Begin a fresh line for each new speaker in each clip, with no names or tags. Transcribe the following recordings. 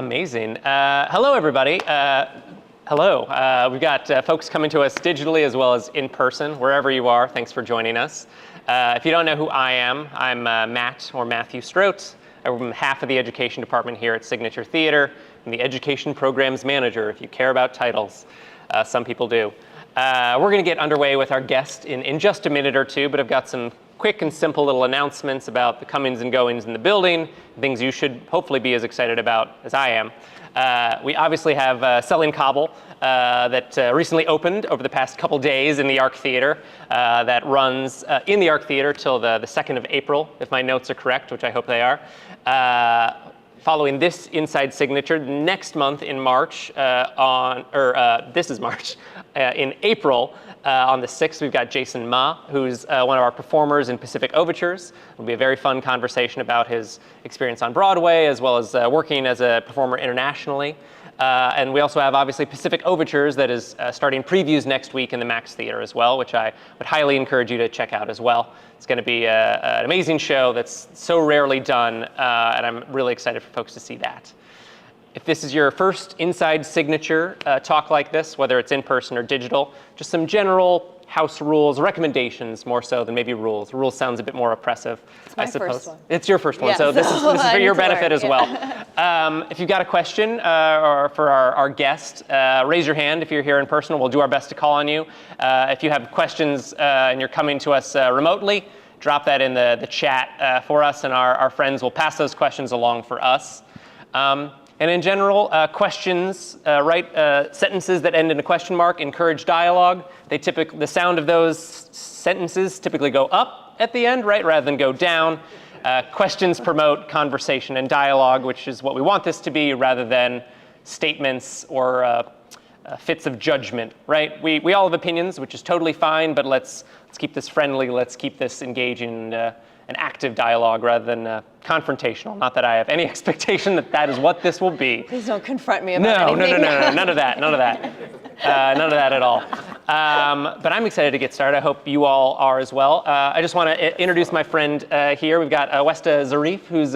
Amazing. Hello, everybody. Hello. We've got folks coming to us digitally as well as in person, wherever you are. Thanks for joining us. If you don't know who I am, I'm Matt, or Matthew Strout. I'm half of the education department here at Signature Theater. I'm the education programs manager, if you care about titles. Some people do. We're going to get underway with our guest in just a minute or two, but I've got some quick and simple little announcements about the comings and goings in the building, things you should hopefully be as excited about as I am. We obviously have Selling Kabul that recently opened over the past couple days in the Arc Theater that runs in the Arc Theater till the 2nd of April, if my notes are correct, which I hope they are. Following this Inside Signature, next month in March, this is March, in April, on the 6th, we've got Jason Ma, who's one of our performers in Pacific Overtures. It'll be a very fun conversation about his experience on Broadway, as well as working as a performer internationally. And we also have, obviously, Pacific Overtures that is starting previews next week in the Max Theater as well, which I would highly encourage you to check out as well. It's going to be an amazing show that's so rarely done, and I'm really excited for folks to see that. If this is your first Inside Signature talk like this, whether it's in person or digital, just some general house rules, recommendations more so than maybe rules. Rules sounds a bit more oppressive, I suppose.
First one.
It's your first one,
Yeah,
so this is for your benefit as well.
Yeah.
If you've got a question or for our guest, raise your hand if you're here in person. We'll do our best to call on you. If you have questions and you're coming to us remotely, drop that in the chat for us, and our friends will pass those questions along for us. And in general, questions, write sentences that end in a question mark, encourage dialogue. The sound of those sentences typically go up at the end, right, rather than go down. Questions promote conversation and dialogue, which is what we want this to be, rather than statements or fits of judgment, right? We all have opinions, which is totally fine, but let's keep this friendly. Let's keep this engaging. An active dialogue rather than confrontational. Not that I have any expectation that is what this will be.
Please don't confront me about anything.
No, none of that. None of that at all. But I'm excited to get started. I hope you all are as well. I just want to introduce my friend here. We've got Awesta Zarif, who's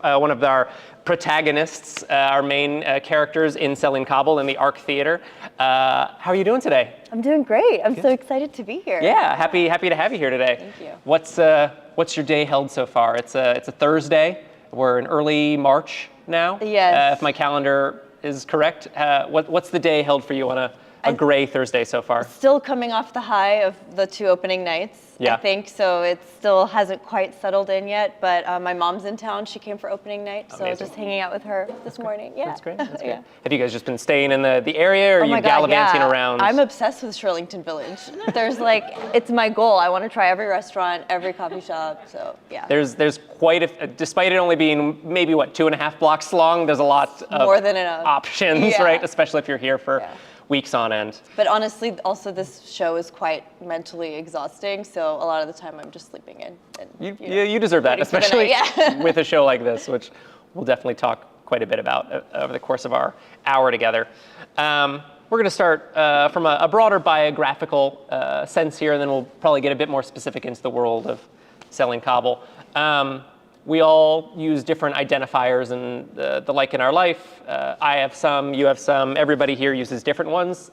one of our protagonists, our main characters in Selling Kabul in the Arc Theater. How are you doing today?
I'm doing great. I'm so excited to be here.
Yeah, happy to have you here today.
Thank you.
What's your day held so far? It's a Thursday. We're in early March now.
Yes.
If my calendar is correct. What's the day held for you on a gray Thursday so far?
Still coming off the high of the 2 opening nights,
yeah.
I think, so it still hasn't quite settled in yet, but my mom's in town. She came for opening night, so just hanging out with her this morning. Yeah.
That's great. That's great.
Yeah.
Have you guys just been staying in the area, or are you gallivanting around?
I'm obsessed with Shirlington Village. There's it's my goal. I want to try every restaurant, every coffee shop, so yeah.
There's quite despite it only being maybe 2.5 blocks long, there's a lot of
more than enough
options,
yeah.
right? Especially if you're here for weeks on end.
But honestly, also this show is quite mentally exhausting, so a lot of the time I'm just sleeping in. And,
you deserve that, especially
yeah.
with a show like this, which we'll definitely talk quite a bit about over the course of our hour together. We're going to start from a broader biographical sense here, and then we'll probably get a bit more specific into the world of Selling Kabul. We all use different identifiers and the like in our life. I have some, you have some, everybody here uses different ones.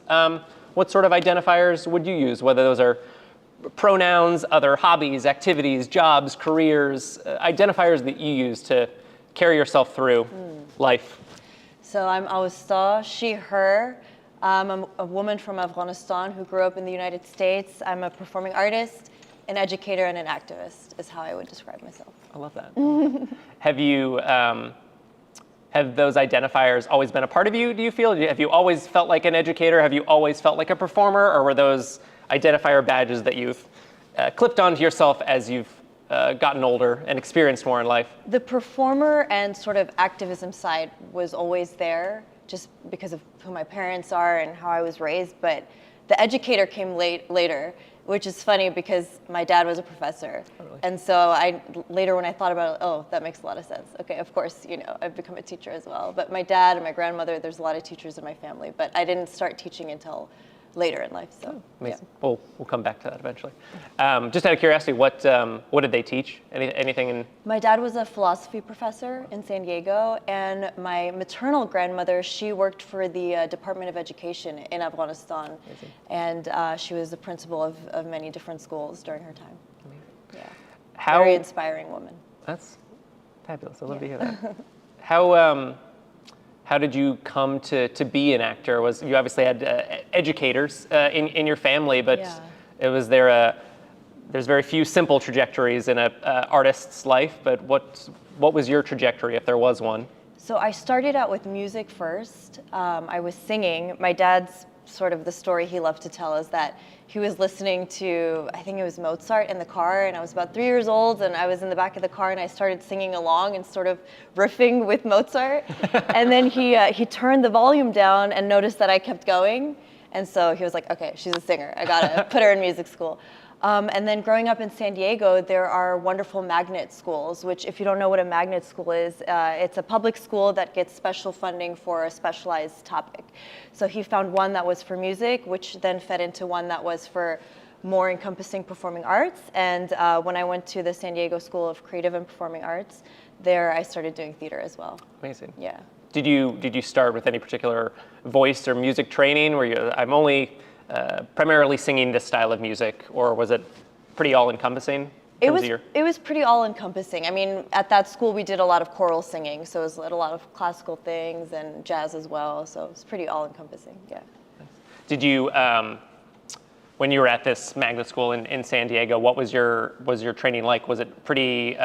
What sort of identifiers would you use, whether those are pronouns, other hobbies, activities, jobs, careers, identifiers that you use to carry yourself through life?
So I'm Awesta, she, her. I'm a woman from Afghanistan who grew up in the United States. I'm a performing artist, an educator, and an activist is how I would describe myself.
I love that. Have those identifiers always been a part of you, do you feel? Have you always felt like an educator? Have you always felt like a performer? Or were those identifier badges that you've clipped onto yourself as you've gotten older and experienced more in life?
The performer and sort of activism side was always there, just because of who my parents are and how I was raised. But the educator came later, which is funny because my dad was a professor. Oh, really? And so later when I thought about it, that makes a lot of sense. Okay, of course, I've become a teacher as well. But my dad and my grandmother, there's a lot of teachers in my family, but I didn't start teaching until later in life. So
Amazing. We'll come back to that eventually. Just out of curiosity, what did they teach? Anything in?
My dad was a philosophy professor in San Diego, and my maternal grandmother, she worked for the Department of Education in Afghanistan.
Amazing.
And she was the principal of many different schools during her time.
Amazing.
Yeah. Very inspiring woman.
That's fabulous. I love to hear that. How did you come to be an actor? You obviously had educators in your family, but there's very few simple trajectories in an artist's life. But what was your trajectory, if there was one?
So I started out with music first. I was singing. My dad's sort of the story he loved to tell is that he was listening to, I think it was Mozart in the car, and I was about 3 years old, and I was in the back of the car, and I started singing along and sort of riffing with Mozart. And then he turned the volume down and noticed that I kept going, and so he was like, okay, she's a singer. I gotta put her in music school. And then growing up in San Diego, there are wonderful magnet schools, which if you don't know what a magnet school is, it's a public school that gets special funding for a specialized topic. So he found one that was for music, which then fed into one that was for more encompassing performing arts. And when I went to the San Diego School of Creative and Performing Arts, there I started doing theater as well.
Amazing.
Yeah.
Did you start with any particular voice or music training? I'm only primarily singing this style of music, or was it pretty all-encompassing?
It was pretty all-encompassing. I mean, at that school we did a lot of choral singing, so it was a lot of classical things and jazz as well. So it was pretty all-encompassing. Yeah.
Did you, when you were at this magnet school in San Diego, what was your training like? Was it pretty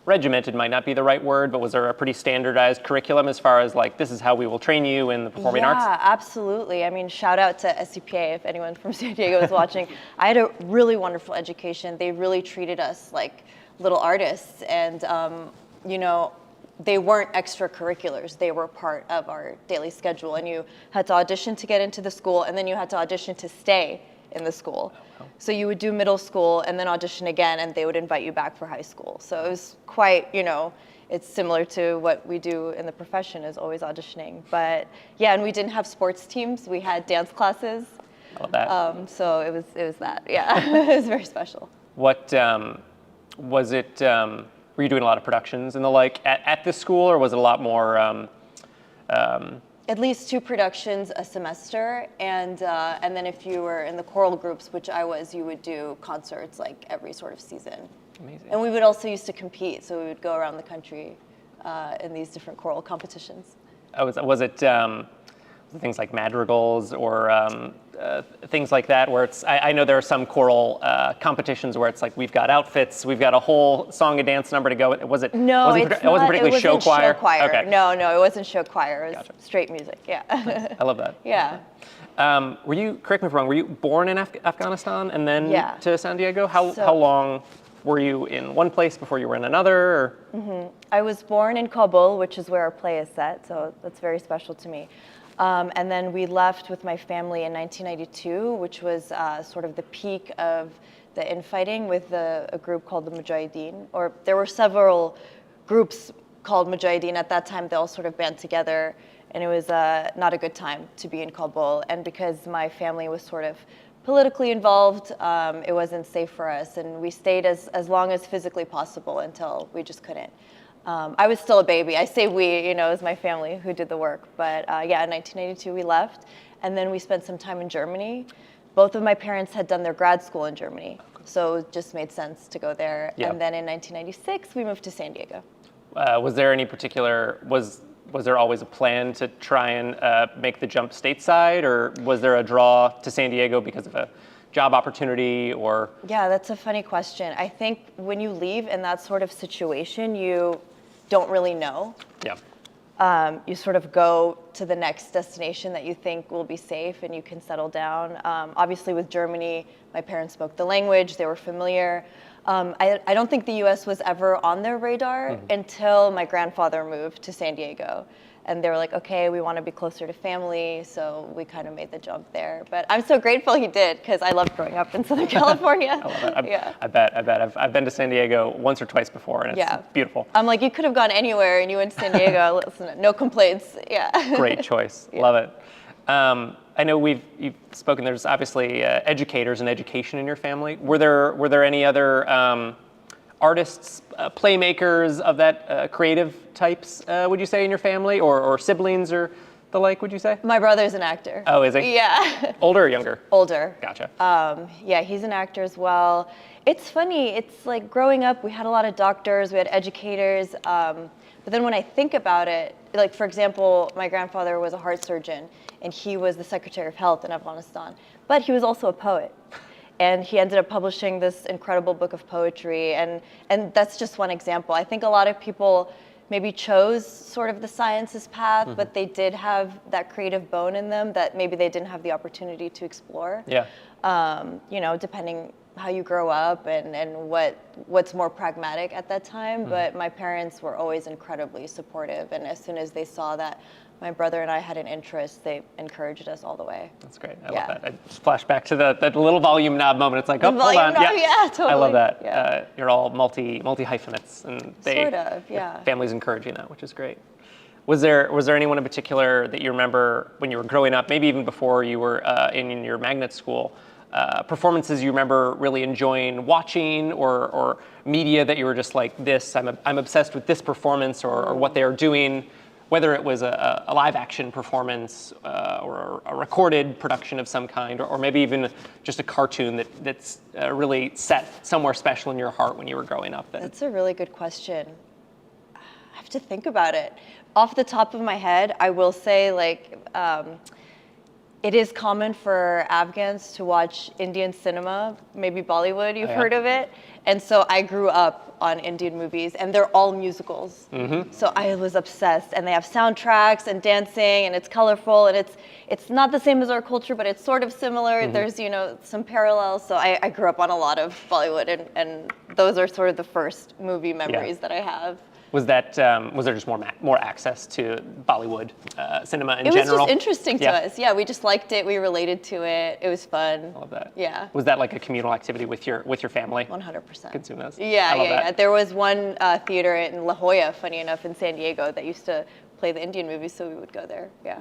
regimented? Might not be the right word, but was there a pretty standardized curriculum as far as like, this is how we will train you in the performing arts?
Yeah, absolutely. I mean, shout out to SCPA if anyone from San Diego is watching. I had a really wonderful education. They really treated us like little artists, and they weren't extracurriculars. They were part of our daily schedule, and you had to audition to get into the school, and then you had to audition to stay in the school. So you would do middle school and then audition again, and they would invite you back for high school. So it was quite, it's similar to what we do in the profession, is always auditioning. But yeah, and we didn't have sports teams. We had dance classes.
I love that.
So it was that, yeah. It was very special.
What was it? Were you doing a lot of productions and the like at this school, or was it a lot more?
At least 2 productions a semester, and then if you were in the choral groups, which I was, you would do concerts like every sort of season.
Amazing.
And we would also used to compete, so we would go around the country in these different choral competitions.
Was it things like madrigals or things like that, where I know there are some choral competitions where it's like, we've got outfits, we've got a whole song and dance number to go.
No, it wasn't
particularly show choir.
Okay. No, it wasn't show choir. It was straight music. Yeah.
I love that.
Yeah.
Were you, correct me if I'm wrong, were you born in Afghanistan and then to San Diego? How long were you in one place before you were in another? Or?
I was born in Kabul, which is where our play is set, so that's very special to me. And then we left with my family in 1992, which was sort of the peak of the infighting with a group called the Mujahideen. Or there were several groups called Mujahideen at that time. They all sort of band together, and it was not a good time to be in Kabul. And because my family was sort of politically involved, it wasn't safe for us, and we stayed as long as physically possible until we just couldn't. I was still a baby. I say we, it was my family who did the work. But yeah, in 1992 we left, and then we spent some time in Germany. Both of my parents had done their grad school in Germany, so it just made sense to go there.
Yeah.
And then in 1996 we moved to San Diego.
Was there any particular, was there always a plan to try and make the jump stateside, or was there a draw to San Diego because of a job opportunity, or?
Yeah, that's a funny question. I think when you leave in that sort of situation, you don't really know.
Yeah.
You sort of go to the next destination that you think will be safe and you can settle down. Obviously with Germany, my parents spoke the language, they were familiar. I don't think the US was ever on their radar until my grandfather moved to San Diego. And they were like, okay, we want to be closer to family, so we kind of made the jump there. But I'm so grateful he did, because I loved growing up in Southern California.
I love it. I bet. I've been to San Diego once or twice before, and it's beautiful.
I'm like, you could have gone anywhere, and you went to San Diego. Listen, no complaints. Yeah.
Great choice. Love it. I know you've spoken. There's obviously educators and education in your family. Were there any other artists, playmakers of that creative types? Would you say in your family, or siblings, or the like? Would you say?
My brother's an actor.
Oh, is he?
Yeah.
Older or younger?
Older.
Gotcha.
Yeah, he's an actor as well. It's funny. It's like growing up, we had a lot of doctors, we had educators. But then when I think about it, like for example, my grandfather was a heart surgeon, and he was the Secretary of Health in Afghanistan. But he was also a poet. And he ended up publishing this incredible book of poetry. And that's just one example. I think a lot of people maybe chose sort of the sciences path, but they did have that creative bone in them that maybe they didn't have the opportunity to explore.
Yeah.
You know, depending how you grow up and what's more pragmatic at that time. But my parents were always incredibly supportive. And as soon as they saw that my brother and I had an interest, they encouraged us all the way.
That's great. I love that. I just flashed back to that little volume knob moment. It's like, oh, hold on.
Yeah, totally.
I love that.
Yeah.
You're all multi hyphenates, and
sort of, yeah.
Your family's encouraging that, which is great. Was there anyone in particular that you remember when you were growing up, maybe even before you were in your magnet school, performances you remember really enjoying watching, or media that you were just like, I'm obsessed with this performance, or what they are doing? Whether it was a live action performance or a recorded production of some kind, or maybe even just a cartoon that's really set somewhere special in your heart when you were growing up.
That's a really good question. I have to think about it. Off the top of my head, I will say it is common for Afghans to watch Indian cinema, maybe Bollywood, you've heard of it. And so I grew up on Indian movies, and they're all musicals. So I was obsessed, and they have soundtracks and dancing, and it's colorful, and it's not the same as our culture, but it's sort of similar. There's some parallels. So I grew up on a lot of Bollywood, and those are sort of the first movie memories that I have.
Was there just more access to Bollywood cinema in general?
It was just interesting to us. Yeah, we just liked it. We related to it. It was fun.
I love that.
Yeah.
Was that like a communal activity with your family?
100%.
Consume those.
Yeah. There was one theater in La Jolla, funny enough, in San Diego that used to play the Indian movies, so we would go there. Yeah.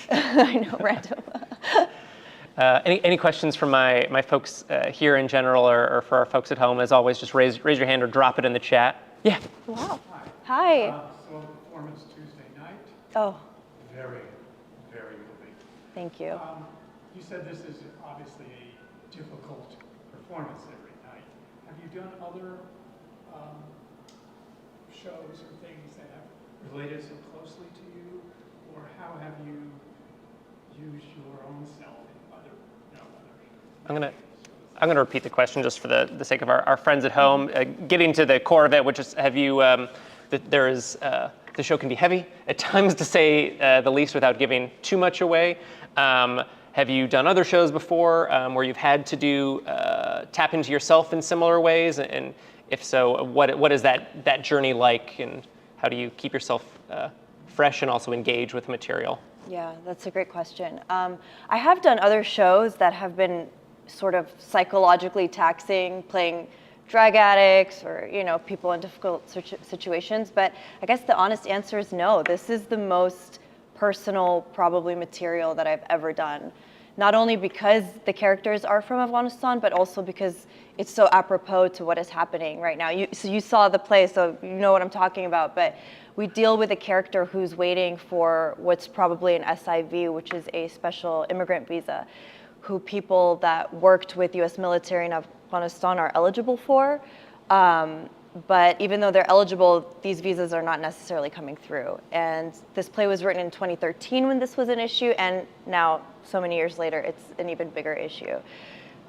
I know, random.
Any questions from my folks here in general, or for our folks at home? As always, just raise your hand or drop it in the chat. Yeah.
Wow. Hi.
So performance Tuesday night.
Oh.
Very, very moving.
Thank you.
You said this is obviously a difficult performance every night. Have you done other shows or things that have related so closely to you, or how have you used your own self in other?
I'm going to repeat the question just for the sake of our friends at home. Getting to the core of it, which is, have you? The show can be heavy at times, to say the least, without giving too much away. Have you done other shows before where you've had to tap into yourself in similar ways? And if so, what is that journey like, and how do you keep yourself fresh and also engage with the material?
Yeah, that's a great question. I have done other shows that have been sort of psychologically taxing, playing drug addicts or people in difficult situations, but I guess the honest answer is no. This is the most personal, probably, material that I've ever done. Not only because the characters are from Afghanistan, but also because it's so apropos to what is happening right now. So you saw the play, so you know what I'm talking about, but we deal with a character who's waiting for what's probably an SIV, which is a special immigrant visa, who people that worked with US military in Afghanistan are eligible for. But even though they're eligible, these visas are not necessarily coming through. And this play was written in 2013 when this was an issue, and now, so many years later, it's an even bigger issue.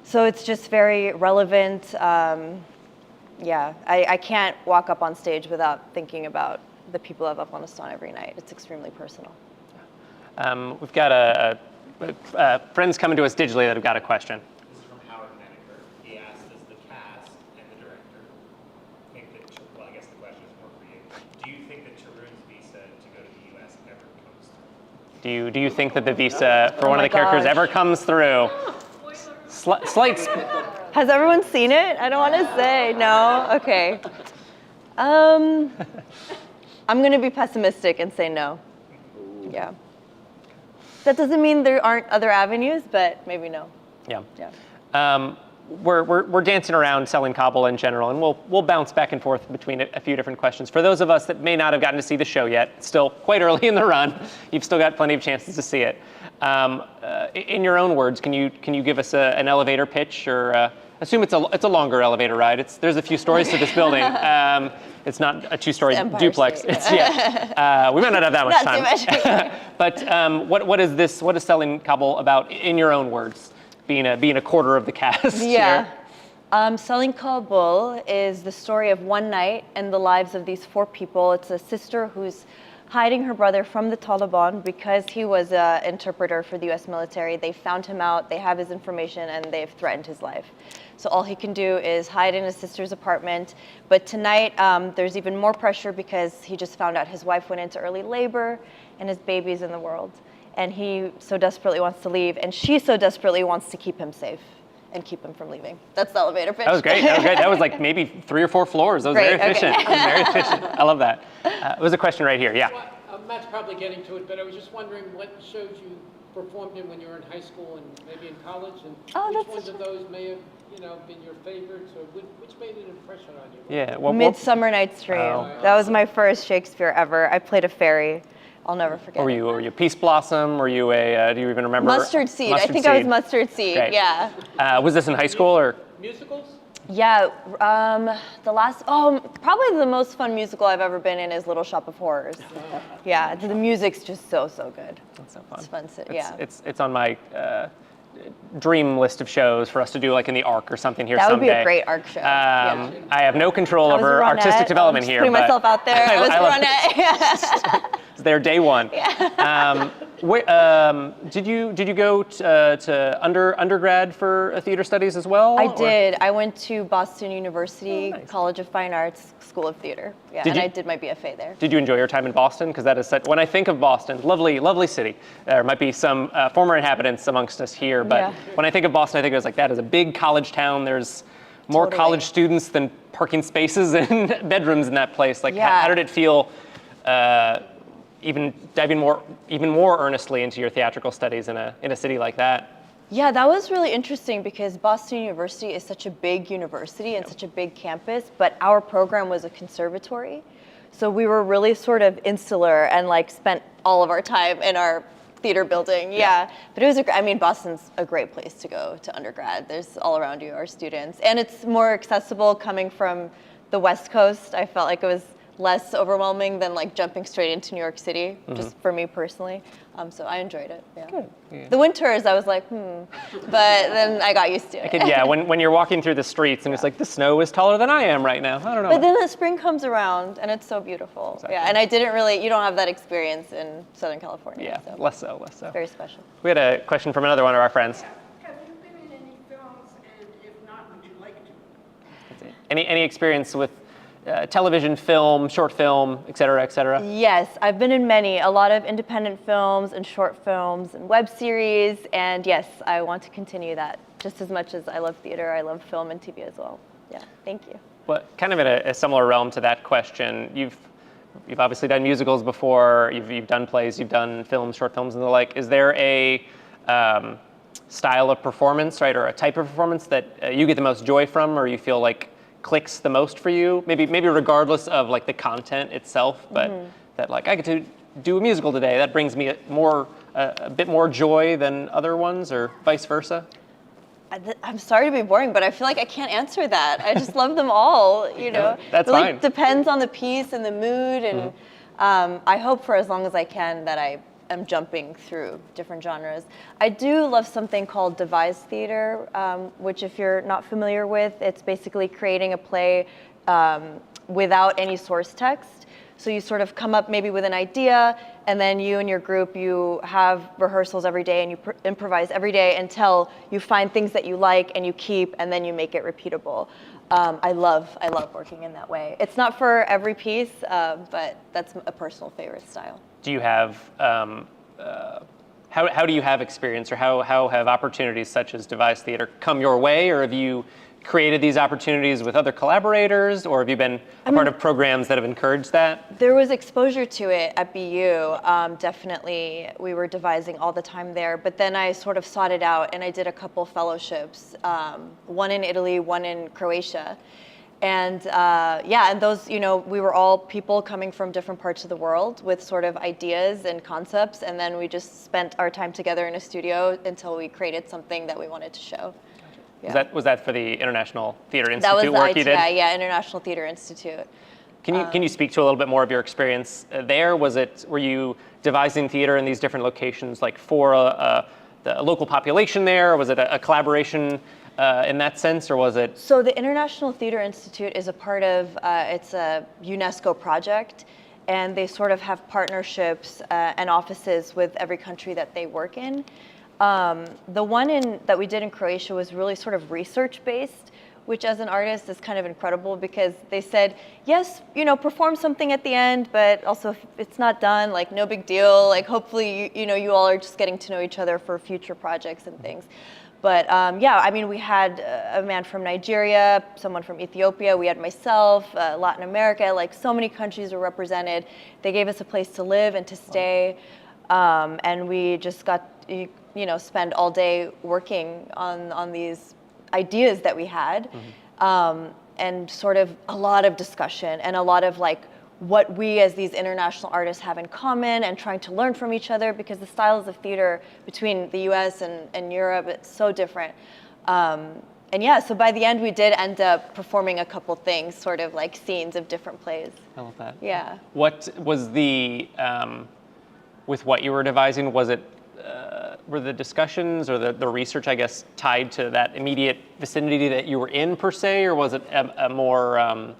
So it's just very relevant. I can't walk up on stage without thinking about the people of Afghanistan every night. It's extremely personal.
We've got friends coming to us digitally that have got a question.
This is from Howard Menaker. He asked, does the cast and the director think that, well, I guess the question is more for you. Do you think that Tarun's visa to go to the US ever comes through?
Do you think that the visa for one of the characters ever comes through? Slight.
Has everyone seen it? I don't want to say. No? Okay. I'm going to be pessimistic and say no. Yeah. That doesn't mean there aren't other avenues, but maybe no.
Yeah.
Yeah.
We're dancing around Selling Kabul in general, and we'll bounce back and forth between a few different questions. For those of us that may not have gotten to see the show yet, it's still quite early in the run. You've still got plenty of chances to see it. In your own words, can you give us an elevator pitch, or assume it's a longer elevator ride? There's a few stories to this building. It's not a two-story duplex.
State.
It's we might not have that much time.
Not too much.
But what is this? What is Selling Kabul about in your own words? Being a quarter of the cast
Yeah.
here.
Selling Kabul is the story of one night and the lives of these 4 people. It's a sister who's hiding her brother from the Taliban because he was an interpreter for the US military. They found him out, they have his information, and they've threatened his life. So all he can do is hide in his sister's apartment. But tonight, there's even more pressure because he just found out his wife went into early labor and his baby's in the world. And he so desperately wants to leave, and she so desperately wants to keep him safe and keep him from leaving. That's the elevator pitch.
That was great. That was like maybe 3 or 4 floors. That was
Great,
very efficient.
okay.
Very efficient. I love that. It was a question right here. Yeah.
Well, Matt's probably getting to it, but I was just wondering what shows you performed in when you were in high school and maybe in college, and which ones of those may have been your favorites, or which made an impression on you?
Yeah. Well,
Midsummer Night's Dream.
Oh.
That was my first Shakespeare ever. I played a fairy. I'll never forget.
were you a Peace Blossom? Were you a? Do you even remember?
Mustard Seed. I think I was Mustard Seed.
Great.
Yeah.
Was this in high school or?
Musicals?
Yeah. Probably the most fun musical I've ever been in is Little Shop of Horrors. Yeah. The music's just so good.
That's so fun.
It's fun.
It's on my dream list of shows for us to do, like in the Arc or something here
That would
someday.
be a great ARC show.
I have no control
I was
over
a Ronette.
artistic development
I'm just
here.
putting
but
myself out there. I was a
love
Ronette.
It's their day one. Did you go to undergrad for theater studies as well?
I did. I went to Boston University
Oh, nice.
College of Fine Arts School of Theater. Yeah,
Did
and
you-
I did my BFA there.
Did you enjoy your time in Boston? Because that is such, when I think of Boston, lovely city. There might be some former inhabitants amongst us here, but
Yeah.
when I think of Boston, I think it was like that is a big college town. There's more
Totally.
college students than parking spaces and bedrooms in that place. Like,
Yeah.
how did it feel? Even diving even more earnestly into your theatrical studies in a city like that.
Yeah, that was really interesting because Boston University is such a big university and such a big campus, but our program was a conservatory. So we were really sort of insular and like spent all of our time in our theater building. Yeah. But it was, Boston's a great place to go to undergrad. There's all around you are students. And it's more accessible coming from the West Coast. I felt like it was less overwhelming than like jumping straight into New York City, just for me personally. So I enjoyed it. Yeah.
Good. Yeah.
The winters, I was like, but then I got used to it.
Yeah, when you're walking through the streets and it's like the snow is taller than I am right now. I don't know.
But then the spring comes around and it's so beautiful.
Exactly.
Yeah, and you don't have that experience in Southern California.
Yeah,
So
less so.
very special.
We had a question from another one of our friends.
Have you been in any films, and if not, would you like to?
Any experience with television, film, short film, et cetera, et cetera?
Yes, I've been in many, a lot of independent films and short films and web series, and yes, I want to continue that just as much as I love theater. I love film and TV as well. Yeah, thank you.
But kind of in a similar realm to that question, you've obviously done musicals before, you've done plays, you've done films, short films, and the like. Is there a style of performance, right, or a type of performance that you get the most joy from, or you feel like clicks the most for you? Maybe regardless of like the content itself, but that like I get to do a musical today. That brings me a bit more joy than other ones, or vice versa.
I'm sorry to be boring, but I feel like I can't answer that. I just love them all, you know.
That's
it like
fine.
Depends on the piece and the mood, and I hope for as long as I can that I am jumping through different genres. I do love something called devised theater, which if you're not familiar with, it's basically creating a play without any source text. So you sort of come up maybe with an idea, and then you and your group, you have rehearsals every day and you improvise every day until you find things that you like and you keep, and then you make it repeatable. I love working in that way. It's not for every piece, but that's a personal favorite style.
Do you have, how do you have experience, or how have opportunities such as devised theater come your way, or have you created these opportunities with other collaborators, or have you been a part of programs that have encouraged that?
There was exposure to it at BU. Definitely, we were devising all the time there. But then I sort of sought it out, and I did a couple fellowships, one in Italy, one in Croatia. And and those, we were all people coming from different parts of the world with sort of ideas and concepts. And then we just spent our time together in a studio until we created something that we wanted to show. Yeah.
Was that for the International Theater
That
Institute
was the
work you did?
ITI, yeah, International Theater Institute.
Can you speak to a little bit more of your experience there? Were you devising theater in these different locations, like for the local population there? Or was it a collaboration in that sense, or was it?
So the International Theater Institute is a part of, it's a UNESCO project, and they sort of have partnerships and offices with every country that they work in. The one that we did in Croatia was really sort of research-based, which as an artist is kind of incredible because they said, yes, perform something at the end, but also if it's not done, like no big deal. Like hopefully, you all are just getting to know each other for future projects and things. But we had a man from Nigeria, someone from Ethiopia, we had myself, Latin America, like so many countries were represented. They gave us a place to live and to stay, and we just got spend all day working on these ideas that we had, and sort of a lot of discussion and a lot of like what we as these international artists have in common and trying to learn from each other because the styles of theater between the US and Europe, it's so different. So by the end we did end up performing a couple things, sort of like scenes of different plays.
I love that.
Yeah.
What was with what you were devising, was it, were the discussions or the research, I guess, tied to that immediate vicinity that you were in per se, or was it a more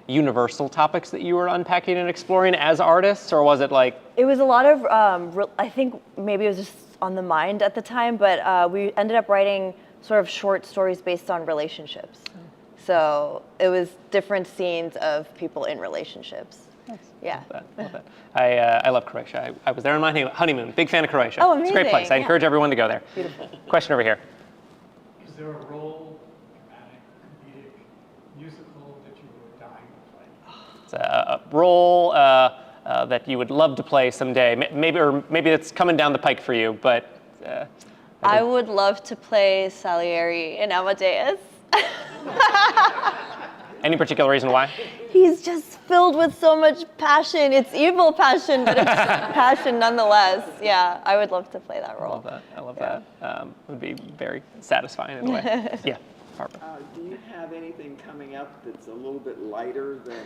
universal topics that you were unpacking and exploring as artists, or was it like? It
was a lot of, I think maybe it was just on the mind at the time, but we ended up writing sort of short stories based on relationships. So it was different scenes of people in relationships.
Nice.
Yeah.
Love that. I love Croatia. I was there on my honeymoon. Big fan of Croatia.
Oh, amazing.
It's a great place. I encourage everyone to go there.
Beautiful.
Question over here.
Is there a role, dramatic, comedic, musical that you were dying to play?
It's a role that you would love to play someday. Maybe it's coming down the pike for you, but.
I would love to play Salieri in Amadeus.
Any particular reason why?
He's just filled with so much passion. It's evil passion, but it's passion nonetheless. Yeah, I would love to play that role.
I love that. It would be very satisfying in a way. Yeah, Barbara.
Do you have anything coming up that's a little bit lighter than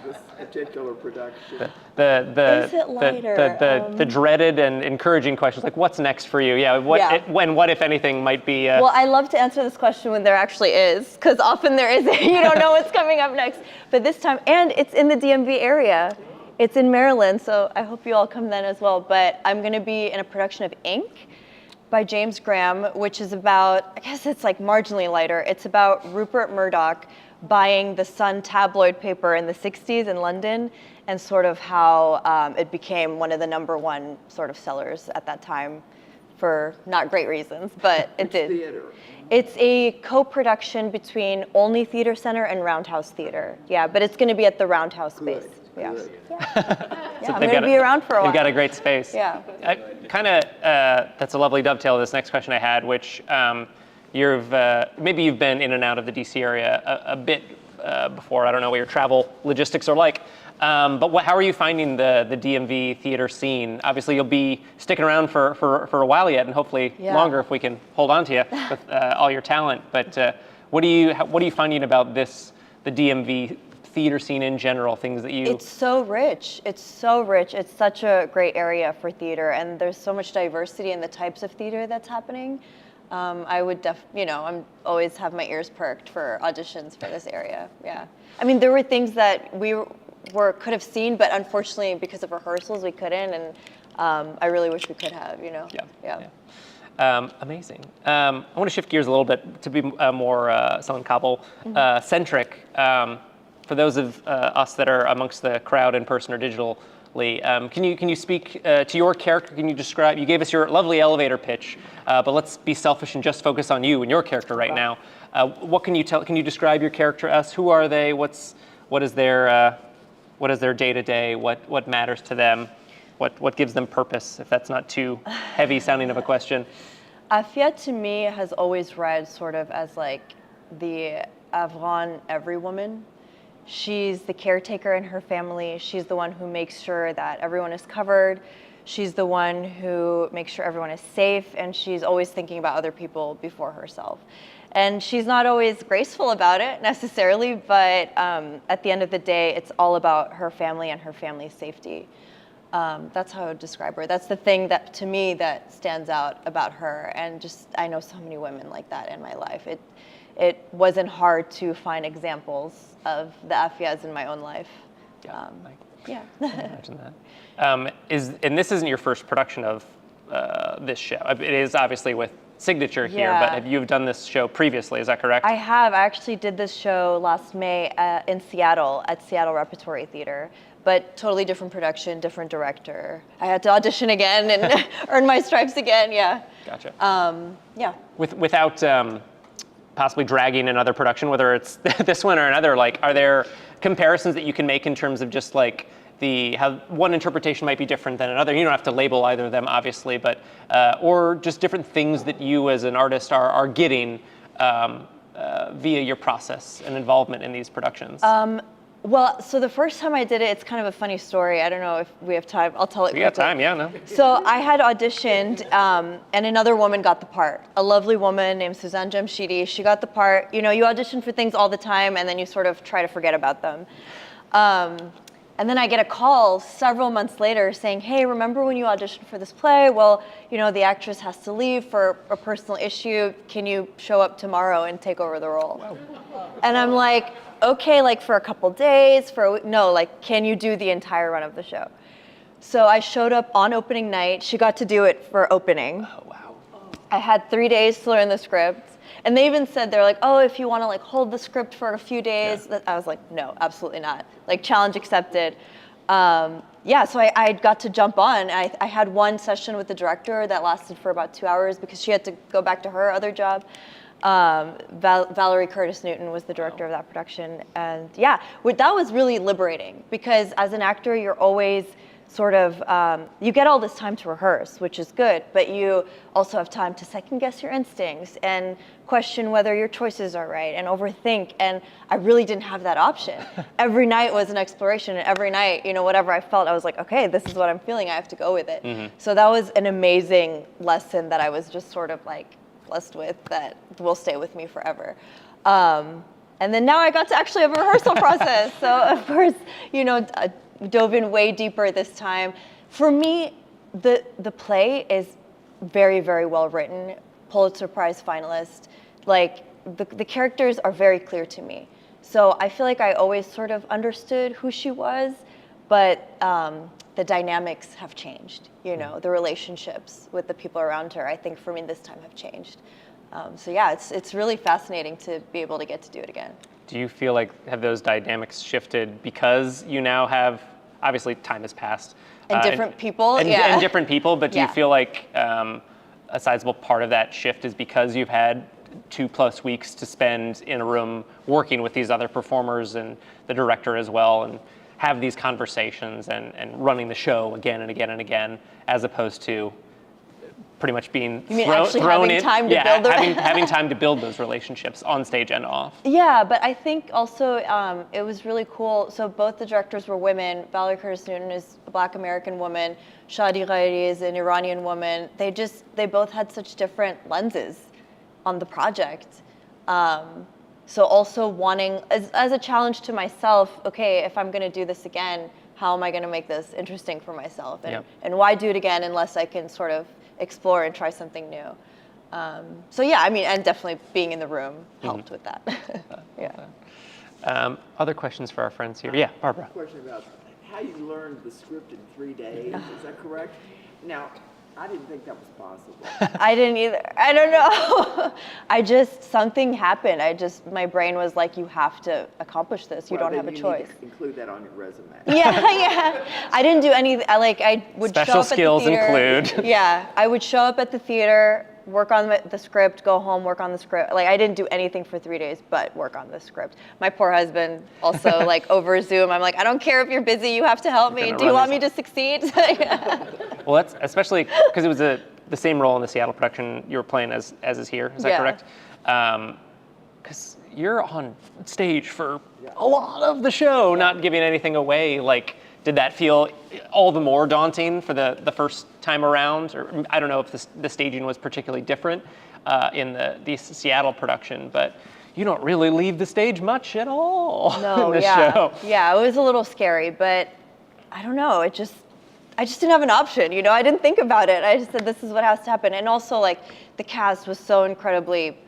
this particular production?
Is it lighter?
The dreaded and encouraging questions, like what's next for you? Yeah, what if anything might be?
Well, I love to answer this question when there actually is, because often there isn't. You don't know what's coming up next. But this time, and it's in the DMV area. It's in Maryland, so I hope you all come then as well. But I'm going to be in a production of Ink by James Graham, which is about, I guess it's like marginally lighter. It's about Rupert Murdoch buying the Sun tabloid paper in the 60s in London, and sort of how it became one of the #1 sort of sellers at that time for not great reasons, but it did.
Theater.
It's a co-production between Olney Theater Center and Roundhouse Theater. Yeah, but it's going to be at the Roundhouse space. Yeah.
Good.
Yeah, I'm going to be around for a while.
You've got a great space.
Yeah.
That's a lovely dovetail to this next question I had, which maybe you've been in and out of the DC area a bit before. I don't know what your travel logistics are like. But how are you finding the DMV theater scene? Obviously, you'll be sticking around for a while yet, and hopefully longer if we can hold on to you with all your talent. But what are you finding about the DMV theater scene in general? Things that you.
It's so rich. It's so rich. It's such a great area for theater, and there's so much diversity in the types of theater that's happening. I would I'm always have my ears perked for auditions for this area. Yeah. I mean, there were things that we could have seen, but unfortunately because of rehearsals we couldn't, and I really wish we could have,
Yeah. Amazing. I want to shift gears a little bit to be more Selling Kabul centric. For those of us that are amongst the crowd in person or digitally, can you speak to your character? Can you describe? You gave us your lovely elevator pitch, but let's be selfish and just focus on you and your character right now. What can you tell? Can you describe your character as? Who are they? What is their day-to-day? What matters to them? What gives them purpose? If that's not too heavy sounding of a question.
Afiya to me has always read sort of as like the Afghan every woman. She's the caretaker in her family. She's the one who makes sure that everyone is covered. She's the one who makes sure everyone is safe, and she's always thinking about other people before herself. And she's not always graceful about it necessarily, but at the end of the day, it's all about her family and her family's safety. That's how I would describe her. That's the thing that, to me, that stands out about her. And just, I know so many women like that in my life. It wasn't hard to find examples of the Afiyas in my own life. Yeah.
Imagine that. And this isn't your first production of this show. It is obviously with Signature here, but you've done this show previously, is that correct?
I have. I actually did this show last May in Seattle at Seattle Repertory Theater, but totally different production, different director. I had to audition again and earn my stripes again, yeah.
Gotcha.
Yeah.
Without possibly dragging another production, whether it's this one or another, like, are there comparisons that you can make in terms of just like how one interpretation might be different than another? You don't have to label either of them, obviously, but or just different things that you as an artist are getting via your process and involvement in these productions.
Well, so the first time I did it, it's kind of a funny story. I don't know if we have time. I'll tell it quickly.
We got time, yeah, no.
So I had auditioned, and another woman got the part. A lovely woman named Suzanne Jamshidi. She got the part. You know, you audition for things all the time, and then you sort of try to forget about them. And then I get a call several months later saying, hey, remember when you auditioned for this play? Well, you know, the actress has to leave for a personal issue. Can you show up tomorrow and take over the role? Wow. And I'm like, okay, like for a couple days, for a week. No, like, can you do the entire run of the show? So I showed up on opening night. She got to do it for opening.
Oh, wow.
I had 3 days to learn the script. And they even said, they're like, oh, if you want to like hold the script for a few days. Yeah. I was like, no, absolutely not. Like, challenge accepted. Yeah, so I got to jump on. I had one session with the director that lasted for about 2 hours because she had to go back to her other job. Valerie Curtis Newton was the director of that production. And yeah, that was really liberating because as an actor, you're always sort of, you get all this time to rehearse, which is good, but you also have time to second guess your instincts and question whether your choices are right and overthink. And I really didn't have that option. Every night was an exploration, and every night, you know, whatever I felt, I was like, okay, this is what I'm feeling, I have to go with it. Mm-hmm. So that was an amazing lesson that I was just sort of like blessed with that will stay with me forever. And then now I got to actually have a rehearsal process. So of course, you know, dove in way deeper this time. For me, the play is very, very well written, Pulitzer Prize finalist. Like, the characters are very clear to me. So I feel like I always sort of understood who she was, but the dynamics have changed. You know, the relationships with the people around her, I think for me this time have changed. So yeah, it's really fascinating to be able to get to do it again.
Do you feel like have those dynamics shifted because you now have, obviously time has passed.
And different people,
and different people, but do you feel like a sizable part of that shift is because you've had 2+ weeks to spend in a room working with these other performers and the director as well, and have these conversations and running the show again and again and again, as opposed to pretty much being thrown in. Time to build having time to build those relationships on stage and off.
Yeah, but I think also it was really cool. So both the directors were women. Valerie Curtis Newton is a Black American woman. Shadi Ghairi is an Iranian woman. They both had such different lenses on the project. So also wanting, as a challenge to myself, okay, if I'm gonna do this again, how am I gonna make this interesting for myself? And why do it again unless I can sort of explore and try something new. So yeah, I mean, and definitely being in the room helped with that.
Other questions for our friends here? Yeah, Barbara.
Question about how you learned the script in 3 days, is that correct? Now, I didn't think that was possible.
I didn't either. I don't know. Something happened. My brain was like, you have to accomplish this. You don't have a choice.
Need to include that on your resume.
Yeah. I didn't do anything. I would
Special
show up
skills
at the theater.
include.
Yeah, I would show up at the theater, work on the script, go home, work on the script. Like, I didn't do anything for 3 days but work on the script. My poor husband also, like, over Zoom, I'm like, I don't care if you're busy, you have to help me. Do you want me to succeed?
Well, that's especially because it was the same role in the Seattle production you were playing as is here. Is that correct? Because you're on stage for a lot of the show, not giving anything away. Like, did that feel all the more daunting for the first time around? Or I don't know if the staging was particularly different in the Seattle production, but you don't really leave the stage much at all in this show.
Yeah, it was a little scary, but I don't know. I just didn't have an option, you know? I didn't think about it. I just said, this is what has to happen. And also, like, the cast was so incredibly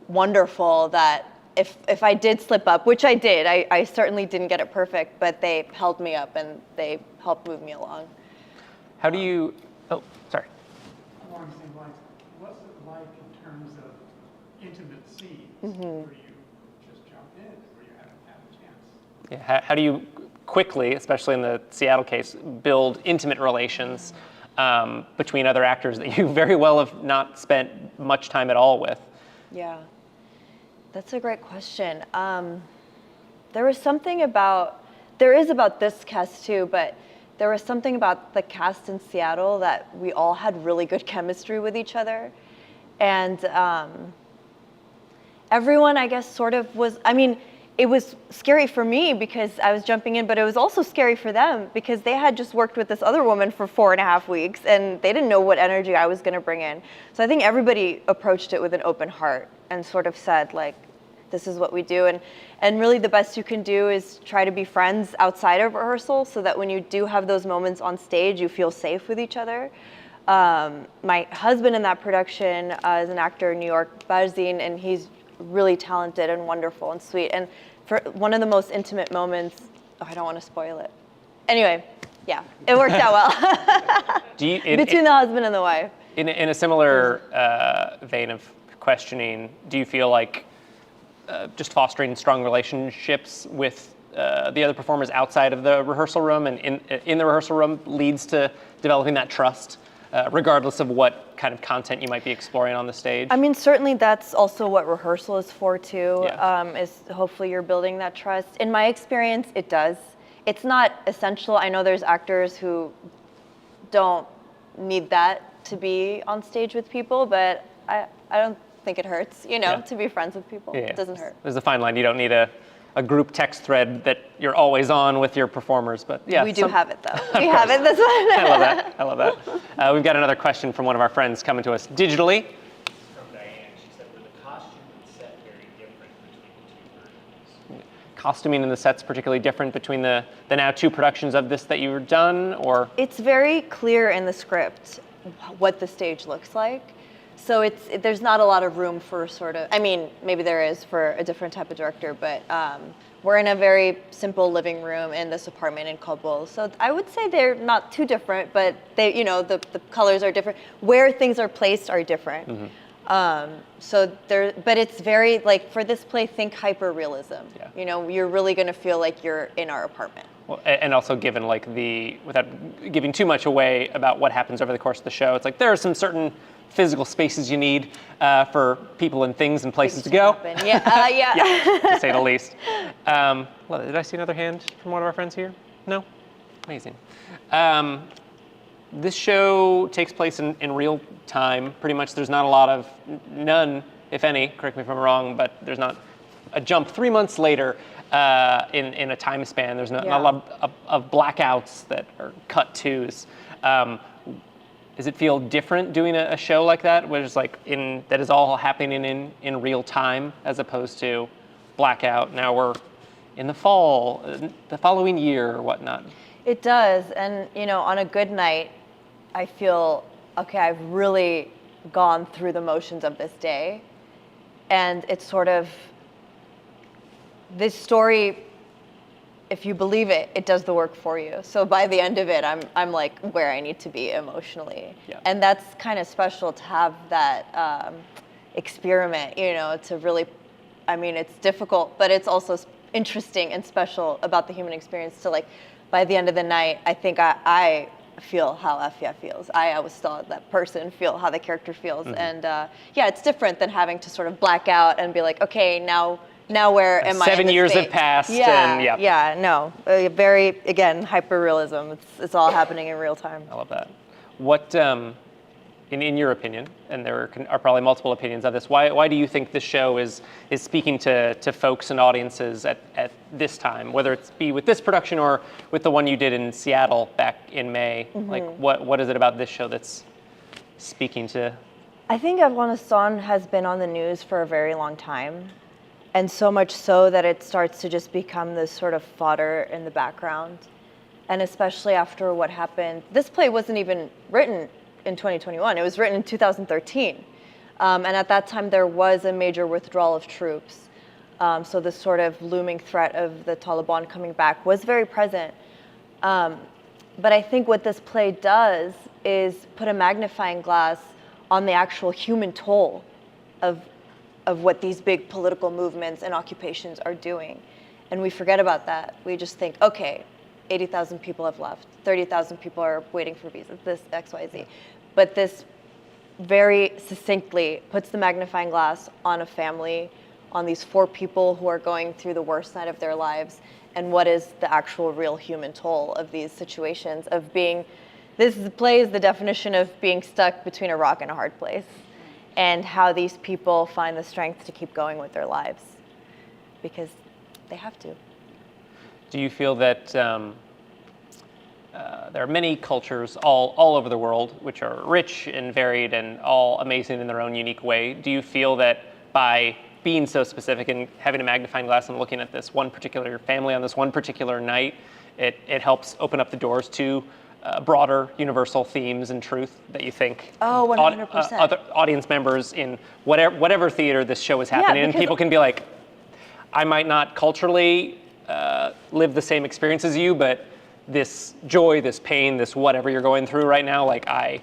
wonderful that if I did slip up, which I did, I certainly didn't get it perfect, but they held me up and they helped move me along.
How do you, sorry.
Along the same lines, what's it like in terms of intimate scenes where you just jump in, where you haven't had a chance?
Yeah, how do you quickly, especially in the Seattle case, build intimate relations between other actors that you very well have not spent much time at all with?
Yeah, that's a great question. There is about this cast too, but there was something about the cast in Seattle that we all had really good chemistry with each other. And everyone, I guess, sort of was, I mean, it was scary for me because I was jumping in, but it was also scary for them because they had just worked with this other woman for 4.5 weeks and they didn't know what energy I was going to bring in. So I think everybody approached it with an open heart and sort of said, like, this is what we do. And really the best you can do is try to be friends outside of rehearsal so that when you do have those moments on stage, you feel safe with each other. My husband in that production is an actor in New York, Barzin, and he's really talented and wonderful and sweet. And for one of the most intimate moments, I don't want to spoil it. Anyway, yeah, it worked out well. Between the husband and the wife.
In a similar vein of questioning, do you feel like just fostering strong relationships with the other performers outside of the rehearsal room and in the rehearsal room leads to developing that trust, regardless of what kind of content you might be exploring on the stage?
I mean, certainly that's also what rehearsal is for too,
Yeah.
is hopefully you're building that trust. In my experience, it does. It's not essential. I know there's actors who don't need that to be on stage with people, but I don't think it hurts, you know, to be friends with people.
Yeah.
It doesn't hurt.
There's a fine line. You don't need a group text thread that you're always on with your performers, but yeah.
We do have it though. We have it this one.
I love that. We've got another question from one of our friends coming to us digitally.
From Diane, she said, were the costume and set very different between the two versions?
Costuming in the sets particularly different between the now 2 productions of this that you've done, or?
It's very clear in the script what the stage looks like. So there's not a lot of room for sort of, I mean, maybe there is for a different type of director, but we're in a very simple living room in this apartment in Kabul. So I would say they're not too different, but they, you know, the colors are different. Where things are placed are different. Mm-hmm. But it's very, like, for this play, think hyper-realism. Yeah. You know, you're really going to feel like you're in our apartment.
Well, and also given, like, without giving too much away about what happens over the course of the show, it's like there are some certain physical spaces you need for people and things and places to go.
Yeah,
yeah, to say the least. Well, did I see another hand from one of our friends here? No? Amazing. This show takes place in real time, pretty much. There's not a lot of, none, if any, correct me if I'm wrong, but there's not a jump 3 months later in a time span. There's not a lot of blackouts that are cut twos. Does it feel different doing a show like that, where it's like that is all happening in real time, as opposed to blackout? Now we're in the fall, the following year, or whatnot.
It does, and you know, on a good night, I feel okay. I've really gone through the motions of this day, and it's sort of this story if you believe it, it does the work for you. So by the end of it, I'm like where I need to be emotionally.
Yeah.
And that's kind of special to have that experiment, to really, I mean, it's difficult, but it's also interesting and special about the human experience to like, by the end of the night, I think I feel how Afiya feels. I always saw that person feel how the character feels. And yeah, it's different than having to sort of black out and be like, okay, now where am I?
7 years
state?
have passed.
Yeah,
and
yeah, no, very, again, hyper-realism. It's all happening in real time.
I love that. What, in your opinion, and there are probably multiple opinions of this, why do you think this show is speaking to folks and audiences at this time, whether it's be with this production or with the one you did in Seattle back in May? Like, what is it about this show that's speaking to?
I think Afghanistan has been on the news for a very long time. And so much so that it starts to just become this sort of fodder in the background. And especially after what happened, this play wasn't even written in 2021. It was written in 2013. And at that time, there was a major withdrawal of troops. So the sort of looming threat of the Taliban coming back was very present. But I think what this play does is put a magnifying glass on the actual human toll of what these big political movements and occupations are doing. And we forget about that. We just think, okay, 80,000 people have left, 30,000 people are waiting for visas, this X, Y, Z. But this very succinctly puts the magnifying glass on a family, on these 4 people who are going through the worst night of their lives, and what is the actual real human toll of these situations of being, this play is the definition of being stuck between a rock and a hard place, and how these people find the strength to keep going with their lives, because they have to.
Do you feel that there are many cultures all over the world which are rich and varied and all amazing in their own unique way? Do you feel that by being so specific and having a magnifying glass and looking at this one particular family on this one particular night, it helps open up the doors to broader universal themes and truth that you think
100%.
Other audience members in whatever theater this show is happening in, people can be like, I might not culturally live the same experience as you, but this joy, this pain, this whatever you're going through right now, like I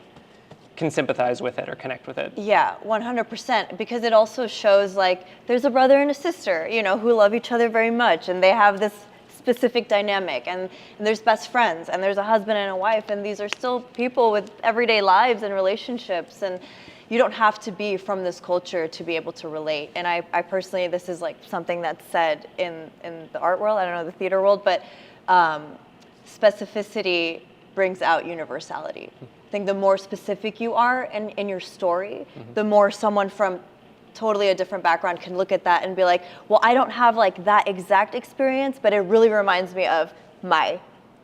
can sympathize with it or connect with it.
Yeah, 100%, because it also shows like there's a brother and a sister, who love each other very much, and they have this specific dynamic, and there's best friends, and there's a husband and a wife, and these are still people with everyday lives and relationships, and you don't have to be from this culture to be able to relate. And I personally, this is like something that's said in the art world, I don't know, the theater world, but specificity brings out universality. I think the more specific you are in your story, the more someone from totally a different background can look at that and be like, well, I don't have like that exact experience, but it really reminds me of my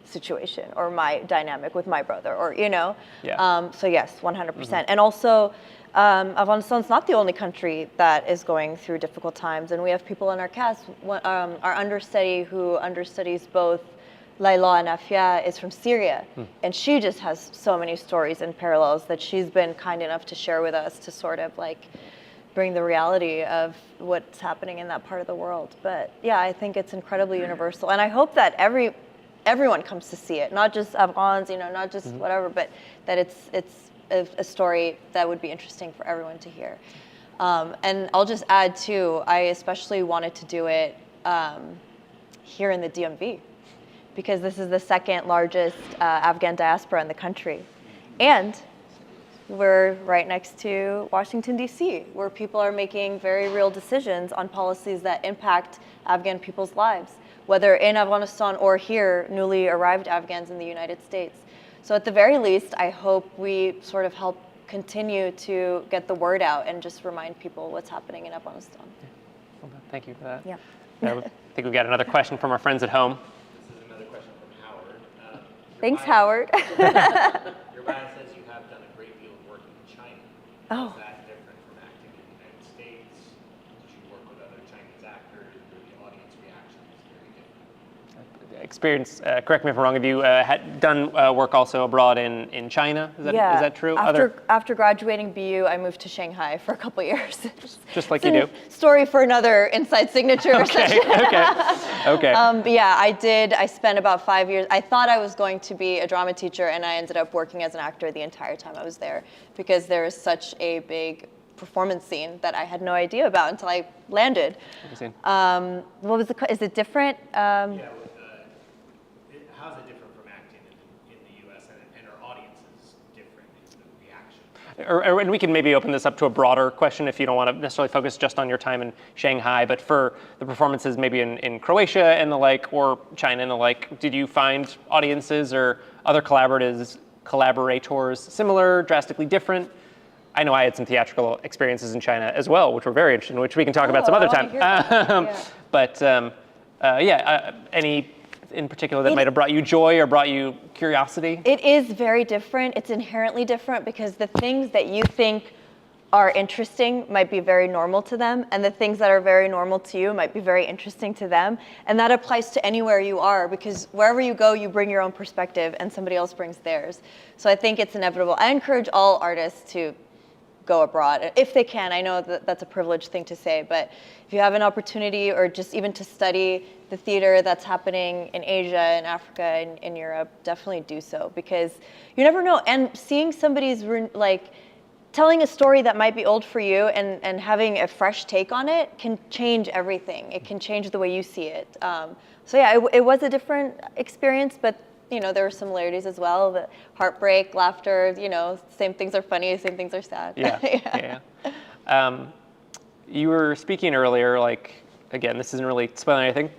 situation or my dynamic with my brother, or
Yeah.
So yes, 100%. And also, Afghanistan's not the only country that is going through difficult times, and we have people in our cast. Our understudy who understudies both Layla and Afiya is from Syria, and she just has so many stories and parallels that she's been kind enough to share with us to sort of like bring the reality of what's happening in that part of the world. But yeah, I think it's incredibly universal, and I hope that everyone comes to see it, not just Afghans, not just whatever, but that it's a story that would be interesting for everyone to hear. And I'll just add too, I especially wanted to do it here in the DMV, because this is the second largest Afghan diaspora in the country. And we're right next to Washington, D.C., where people are making very real decisions on policies that impact Afghan people's lives, whether in Afghanistan or here, newly arrived Afghans in the United States. So at the very least, I hope we sort of help continue to get the word out and just remind people what's happening in Afghanistan.
Well, thank you for that.
Yeah.
I think we've got another question from our friends at home.
This is another question from Howard.
Thanks, Howard.
Your bio says you have done a great deal of work in China.
Oh.
Is that different from acting in the United States? Did you work with other Chinese actors? Were the audience reactions very different?
experience, correct me if I'm wrong, have you had done work also abroad in China? Is that true?
After graduating BU, I moved to Shanghai for a couple years.
Just like you do.
Story for another Inside Signature session.
Okay.
But yeah, I did. I spent about 5 years. I thought I was going to be a drama teacher, and I ended up working as an actor the entire time I was there because there is such a big performance scene that I had no idea about until I landed. What was is it different?
How's it different from acting in the U.S. and are audiences different in the action?
And we can maybe open this up to a broader question if you don't want to necessarily focus just on your time in Shanghai, but for the performances maybe in Croatia and the like, or China and the like, did you find audiences or other collaborators similar, drastically different? I know I had some theatrical experiences in China as well, which were very interesting, which we can talk about some other time. But any in particular that might have brought you joy or brought you curiosity?
It is very different. It's inherently different because the things that you think are interesting might be very normal to them, and the things that are very normal to you might be very interesting to them. And that applies to anywhere you are, because wherever you go, you bring your own perspective and somebody else brings theirs. So I think it's inevitable. I encourage all artists to go abroad if they can. I know that that's a privileged thing to say, but if you have an opportunity or just even to study the theater that's happening in Asia and Africa and in Europe, definitely do so, because you never know. And seeing somebody's telling a story that might be old for you and having a fresh take on it can change everything. It can change the way you see it. So yeah, it was a different experience, but there were similarities as well. The heartbreak, laughter, same things are funny, same things are sad.
Yeah. You were speaking earlier, again, this isn't really spoiling anything,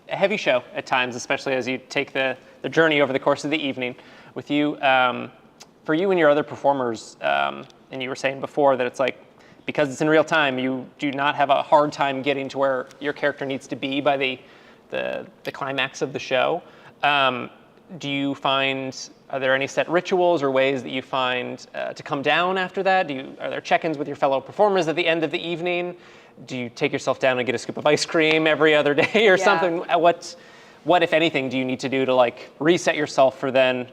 a heavy show at times, especially as you take the journey over the course of the evening with you. For you and your other performers, and you were saying before that it's because it's in real time, you do not have a hard time getting to where your character needs to be by the climax of the show. Do you find, are there any set rituals or ways that you find to come down after that? Are there check-ins with your fellow performers at the end of the evening? Do you take yourself down and get a scoop of ice cream every other day or something? What, if anything, do you need to do to reset yourself for then,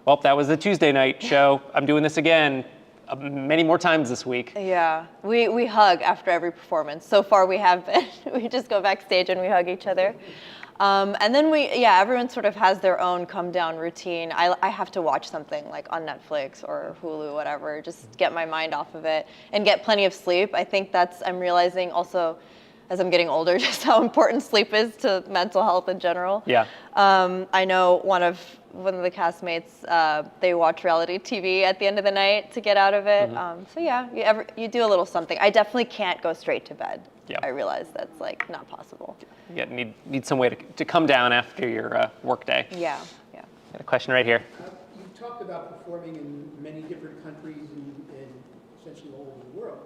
well, that was the Tuesday night show. I'm doing this again many more times this week.
Yeah, we hug after every performance. So far we have been. We just go backstage and we hug each other. And then everyone sort of has their own come down routine. I have to watch something on Netflix or Hulu, whatever, just get my mind off of it and get plenty of sleep. I think I'm realizing also as I'm getting older just how important sleep is to mental health in general.
Yeah.
I know one of the castmates, they watch reality TV at the end of the night to get out of it. Mm-hmm. You do a little something. I definitely can't go straight to bed.
Yeah.
I realize that's not possible.
Yeah, need some way to come down after your work day.
Yeah.
Got a question right here.
You've talked about performing in many different countries and essentially all over the world.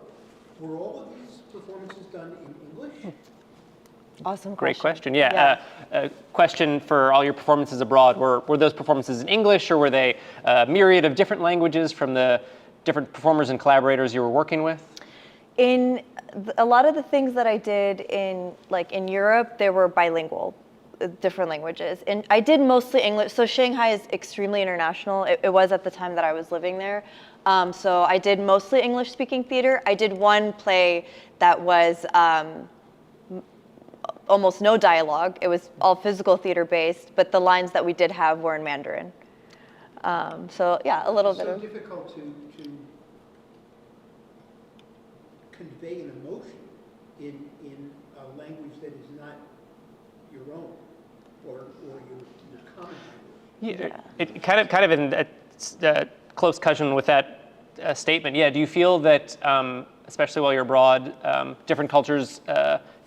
Were all of these performances done in English?
Awesome question.
Great question. Yeah. A question for all your performances abroad. Were those performances in English, or were they a myriad of different languages from the different performers and collaborators you were working with?
In a lot of the things that I did in Europe, they were bilingual, different languages. And I did mostly English. So Shanghai is extremely international. It was at the time that I was living there. So I did mostly English-speaking theater. I did one play that was almost no dialogue. It was all physical theater based, but the lines that we did have were in Mandarin. So yeah, a little bit of.
It's so difficult to convey an emotion in a language that is not your own or your common language.
Yeah. It kind of in a close cousin with that statement. Yeah. Do you feel that, especially while you're abroad, different cultures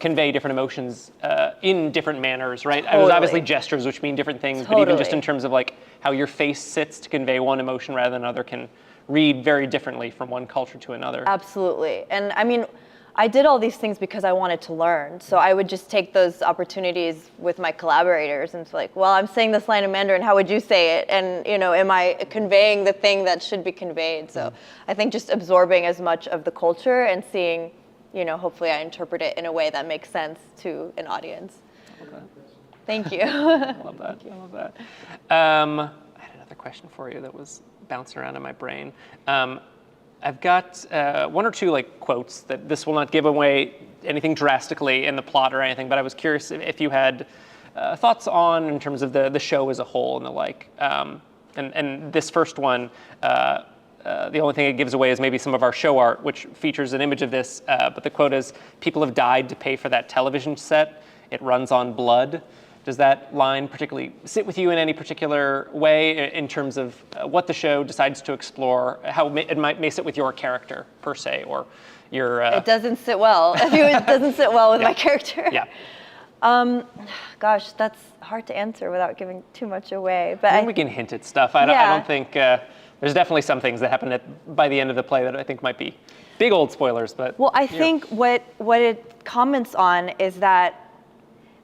convey different emotions in different manners, right?
Totally.
There's obviously gestures which mean different things, but even just in terms of how your face sits to convey one emotion rather than another can read very differently from one culture to another.
Absolutely. And I mean, I did all these things because I wanted to learn. So I would just take those opportunities with my collaborators and it's well, I'm saying this line in Mandarin, how would you say it? And, am I conveying the thing that should be conveyed? So I think just absorbing as much of the culture and seeing, hopefully I interpret it in a way that makes sense to an audience.
Okay.
Thank you.
I love that. I love that. I had another question for you that was bouncing around in my brain. I've got one or two like quotes that this will not give away anything drastically in the plot or anything, but I was curious if you had thoughts on in terms of the show as a whole and the like. And this first one, the only thing it gives away is maybe some of our show art, which features an image of this, but the quote is, "People have died to pay for that television set. It runs on blood." Does that line particularly sit with you in any particular way in terms of what the show decides to explore, how it may sit with your character per se, or your...
It doesn't sit well. It doesn't sit well with my character.
Yeah.
Gosh, that's hard to answer without giving too much away. But
I think we can hint at stuff. I don't think... there's definitely some things that happen by the end of the play that I think might be big old spoilers, but...
Well, I think what it comments on is that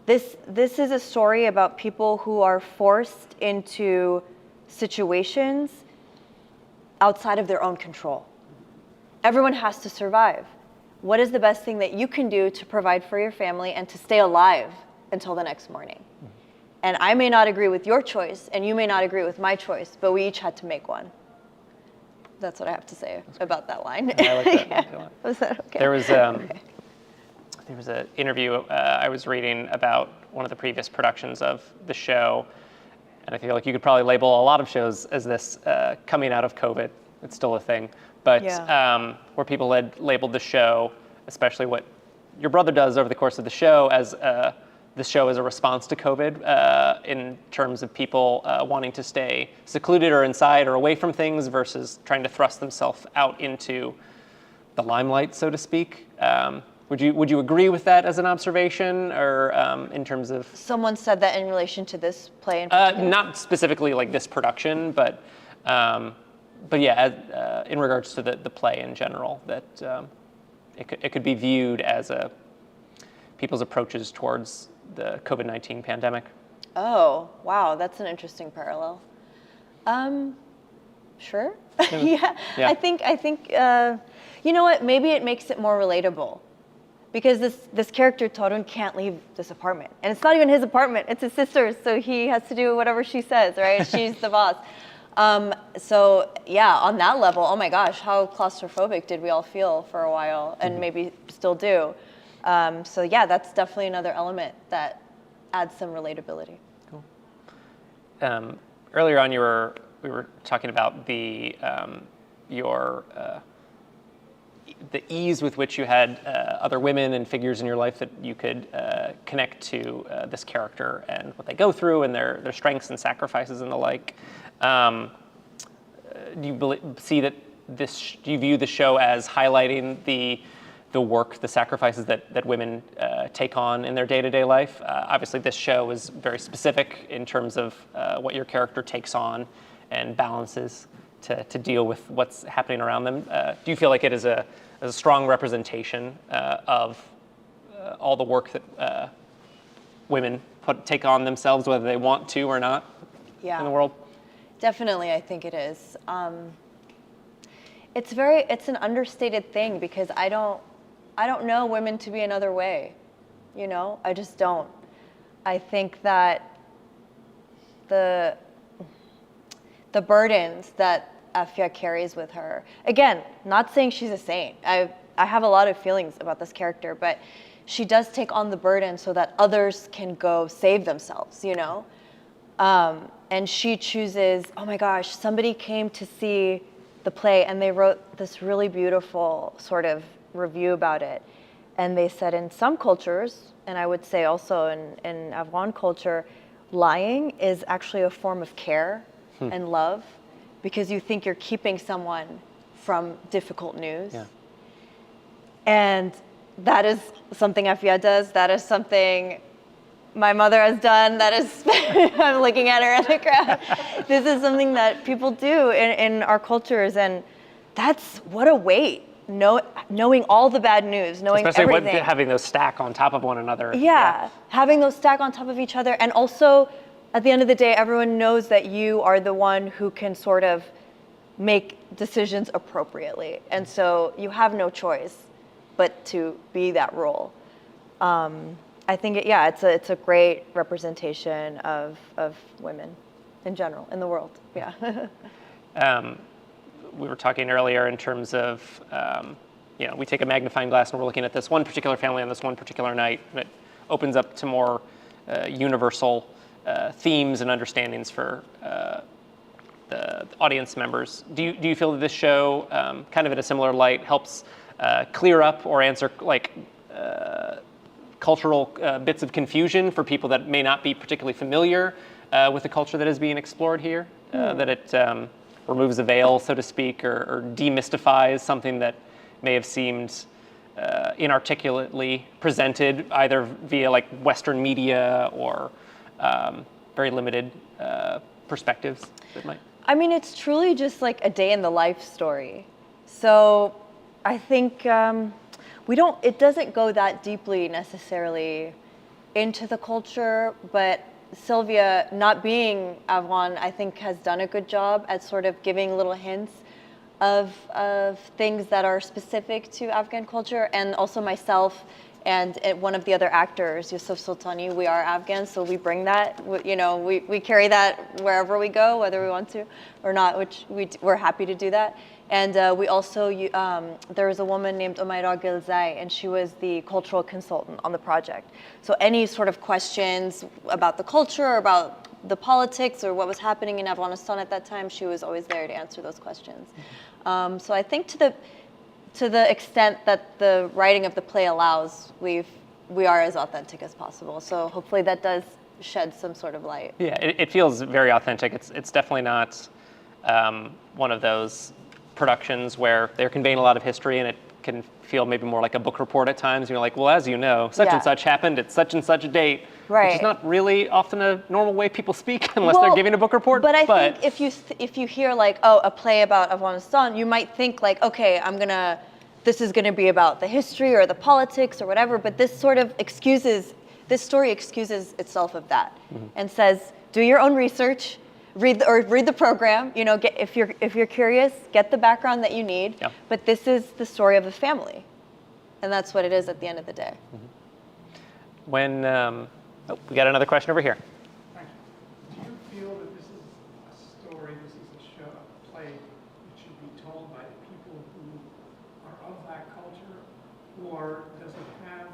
this is a story about people who are forced into situations outside of their own control. Everyone has to survive. What is the best thing that you can do to provide for your family and to stay alive until the next morning? And I may not agree with your choice, and you may not agree with my choice, but we each had to make one. That's what I have to say about that line.
I like that.
Yeah. Was that okay?
There was an interview I was reading about one of the previous productions of the show, and I feel like you could probably label a lot of shows as this coming out of COVID. It's still a thing, but where people had labeled the show, especially what your brother does over the course of the show, as this show is a response to COVID in terms of people wanting to stay secluded or inside or away from things versus trying to thrust themselves out into the limelight, so to speak. Would you agree with that as an observation, or in terms of? Someone
said that in relation to this play in particular?
Not specifically like this production, but yeah, in regards to the play in general, that it could be viewed as people's approaches towards the COVID-19 pandemic.
Oh, wow, that's an interesting parallel. Sure. Yeah. I think you know what? Maybe it makes it more relatable. Because this character, Torun, can't leave this apartment. And it's not even his apartment, it's his sister's, so he has to do whatever she says, right? She's the boss. So yeah, on that level, oh my gosh, how claustrophobic did we all feel for a while, and maybe still do. So yeah, that's definitely another element that adds some relatability.
Cool. Earlier on, we were talking about the ease with which you had other women and figures in your life that you could connect to this character and what they go through and their strengths and sacrifices and the like. Do you view the show as highlighting the work, the sacrifices that women take on in their day-to-day life? Obviously, this show is very specific in terms of what your character takes on and balances to deal with what's happening around them. Do you feel like it is a strong representation of all the work that women take on themselves, whether they want to or not, in the world?
Definitely, I think it is. It's an understated thing because I don't know women to be another way. You know, I just don't. I think that the burdens that Afiya carries with her. Again, not saying she's a saint. I have a lot of feelings about this character, but she does take on the burden so that others can go save themselves, you know? And she chooses, oh my gosh, somebody came to see the play and they wrote this really beautiful sort of review about it. And they said in some cultures, and I would say also in Afghan culture, lying is actually a form of care and love, because you think you're keeping someone from difficult news. Yeah. And that is something Afiya does. That is something my mother has done. That is, I'm looking at her in the crowd. This is something that people do in our cultures, and that's what a weight. Knowing all the bad news, knowing
especially
everything.
Having those stack on top of one another.
Yeah, having those stack on top of each other, and also at the end of the day, everyone knows that you are the one who can sort of make decisions appropriately, and so you have no choice but to be that role. I think it's a great representation of women in general in the world. Yeah.
We were talking earlier in terms of, we take a magnifying glass and we're looking at this one particular family on this one particular night, and it opens up to more universal themes and understandings for the audience members. Do you feel that this show, kind of in a similar light, helps clear up or answer cultural bits of confusion for people that may not be particularly familiar with the culture that is being explored here? That it removes a veil, so to speak, or demystifies something that may have seemed inarticulately presented either via like Western media or very limited perspectives that might.
I mean, it's truly just like a day in the life story. So I think it doesn't go that deeply necessarily into the culture, but Sylvia, not being Afghan, I think has done a good job at sort of giving little hints of things that are specific to Afghan culture, and also myself and one of the other actors, Yusuf Sultani, we are Afghans, so we bring that, we carry that wherever we go, whether we want to or not, which we're happy to do that. And we also, there was a woman named Umaira Gilzai, and she was the cultural consultant on the project. So any sort of questions about the culture, or about the politics, or what was happening in Afghanistan at that time, she was always there to answer those questions. So I think to the extent that the writing of the play allows, we are as authentic as possible. So hopefully that does shed some sort of light.
Yeah, it feels very authentic. It's definitely not one of those productions where they're conveying a lot of history and it can feel maybe more like a book report at times. You're like, well, as you know, such and such happened at such and such a date,
right,
which is not really often a normal way people speak unless they're giving a book report.
But I think if you hear like, oh, a play about Afghanistan, you might think like, okay, this is gonna be about the history or the politics or whatever, but this story excuses itself of that, and says, do your own research, read the program. If you're curious, get the background that you need.
Yeah.
But this is the story of a family, and that's what it is at the end of the day.
When we got another question over here.
Thank you. Do you feel that this is a story, this is a show, a play that should be told by the people who are of that culture, or does it have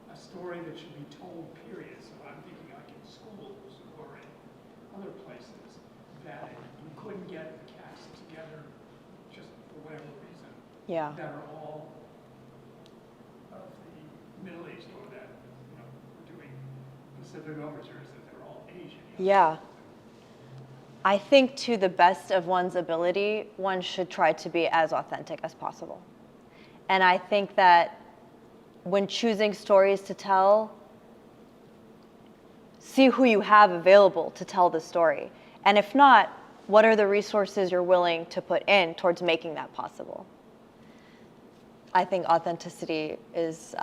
a story that should be told, period? So I'm thinking like in schools or in other places that you couldn't get the cast together just for whatever reason.
Yeah.
That are all of the Middle East, or that we're doing Pacific overtures, that they're all Asian.
Yeah. I think to the best of one's ability, one should try to be as authentic as possible. And I think that when choosing stories to tell, see who you have available to tell the story. And if not, what are the resources you're willing to put in towards making that possible? I think authenticity is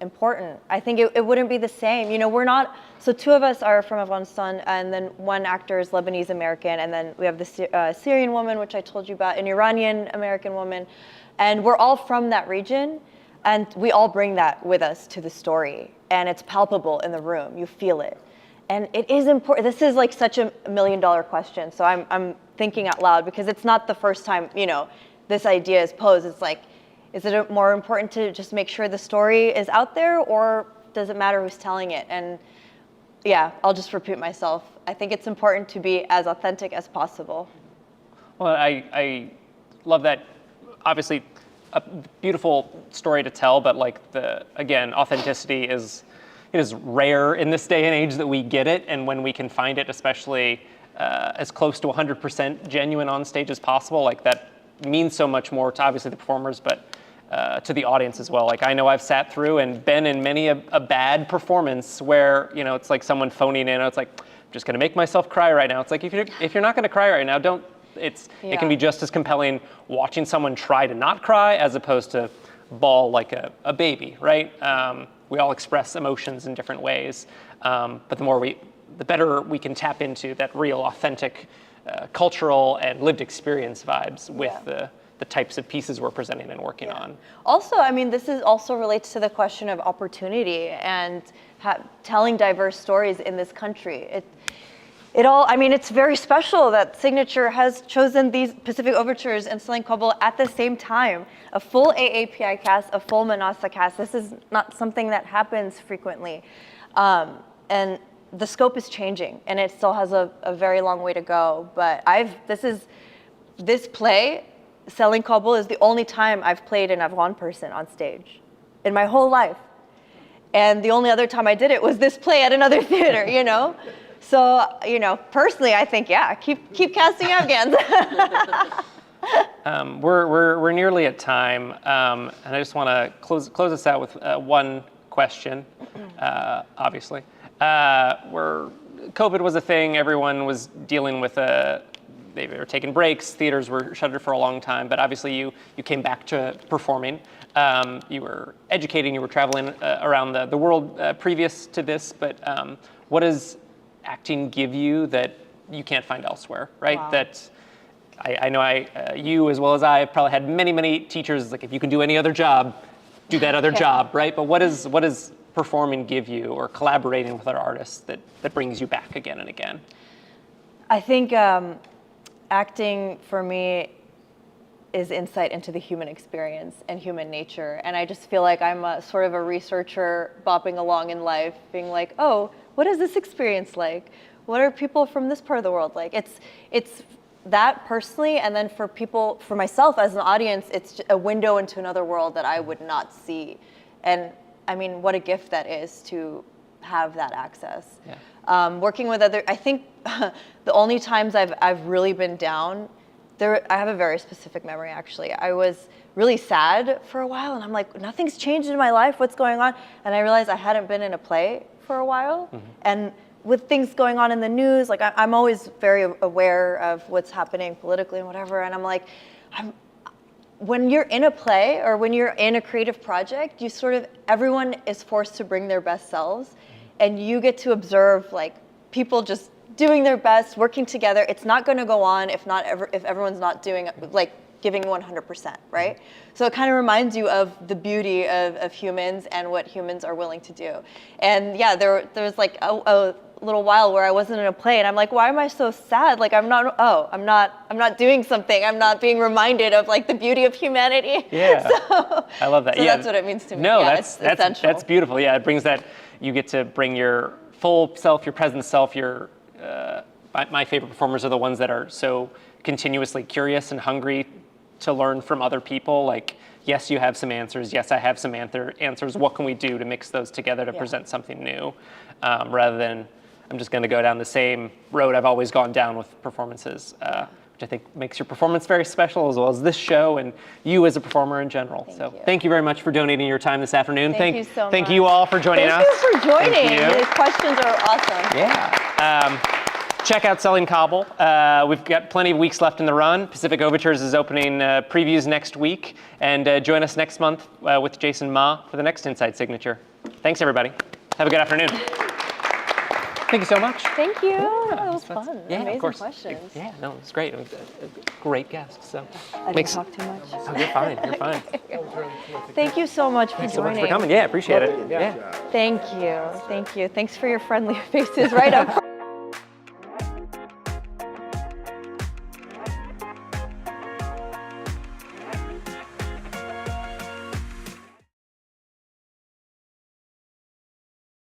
important. I think it wouldn't be the same. So two of us are from Afghanistan, and then one actor is Lebanese American, and then we have the Syrian woman, which I told you about, an Iranian American woman, and we're all from that region, and we all bring that with us to the story, and it's palpable in the room. You feel it. And it is important. This is like such a $1 million question, so I'm thinking out loud, because it's not the first time, this idea is posed. It's like, is it more important to just make sure the story is out there, or does it matter who's telling it? And yeah, I'll just repeat myself. I think it's important to be as authentic as possible.
Well, I love that. Obviously, a beautiful story to tell, but authenticity is rare in this day and age that we get it, and when we can find it, especially as close to 100% genuine on stage as possible, like that means so much more to obviously the performers, but to the audience as well. Like, I know I've sat through and been in many a bad performance where it's like someone phoning in. It's like, I'm just gonna make myself cry right now. It's like, if you're not gonna cry right now, don't. It can be just as compelling watching someone try to not cry as opposed to bawl like a baby, right? We all express emotions in different ways, but the better we can tap into that real, authentic, cultural and lived experience vibes with the the types of pieces we're presenting and working on.
Also, I mean, this is also relates to the question of opportunity and telling diverse stories in this country. I mean, it's very special that Signature has chosen these Pacific Overtures and Selling Kabul at the same time. A full AAPI cast, a full Manasa cast. This is not something that happens frequently. And the scope is changing, and it still has a very long way to go. But this play, Selling Kabul, is the only time I've played an Afghan person on stage in my whole life. And the only other time I did it was this play at another theater, you know? So, you know, personally, I think, yeah, keep casting Afghans.
We're nearly at time, and I just want to close us out with one question, obviously. Where COVID was a thing, everyone was dealing with they were taking breaks, theaters were shuttered for a long time, but obviously you came back to performing. You were educating, you were traveling around the world previous to this, but what does acting give you that you can't find elsewhere, right?
Wow.
That I know you as well as I have probably had many teachers, like if you can do any other job, do that other job, right? But what does performing give you, or collaborating with other artists that brings you back again and again?
I think acting for me is insight into the human experience and human nature. And I just feel like I'm a sort of a researcher bopping along in life, being like, oh, what is this experience like? What are people from this part of the world like? It's that personally, and then for myself as an audience, it's a window into another world that I would not see. And I mean, what a gift that is to have that access. Yeah. Working with I think the only times I've really been down, I have a very specific memory actually. I was really sad for a while, and I'm like, nothing's changed in my life, what's going on? And I realized I hadn't been in a play for a while. Mm-hmm. And with things going on in the news, like I'm always very aware of what's happening politically and whatever, and I'm like, when you're in a play or when you're in a creative project, everyone is forced to bring their best selves, and you get to observe like people just doing their best, working together. It's not going to go on if everyone's not doing like giving 100%, right? So it kind of reminds you of the beauty of humans and what humans are willing to do. And yeah, there was like a little while where I wasn't in a play, and I'm like, why am I so sad? Like I'm not doing something. I'm not being reminded of like the beauty of humanity.
Yeah, so, I love that.
So yeah, that's what it means to me.
No,
yeah,
that's
essential.
That's beautiful. Yeah, it brings that, you get to bring your full self, your present self. My favorite performers are the ones that are so continuously curious and hungry to learn from other people. Like, yes, you have some answers. Yes, I have some answers. What can we do to mix those together to present something new, rather than I'm just going to go down the same road I've always gone down with performances, which I think makes your performance very special, as well as this show and you as a performer in general. Thank you very much for donating your time this afternoon.
Thank you so much.
Thank you all for joining us.
Thank you for joining. These questions are awesome.
Yeah. Check out Selling Kabul. We've got plenty of weeks left in the run. Pacific Overtures is opening previews next week. And join us next month with Jason Ma for the next Inside Signature. Thanks, everybody. Have a good afternoon. Thank you so much.
Thank you. That was fun.
Yeah,
Amazing
of course.
questions.
Yeah, no, it was great. It was a great guest. So
I didn't talk too much.
Oh, you're fine. You're fine.
Thank you so much for
Thanks
joining.
so much for coming. Yeah, appreciate it. Yeah.
Thank you. Thank you. Thanks for your friendly faces right up.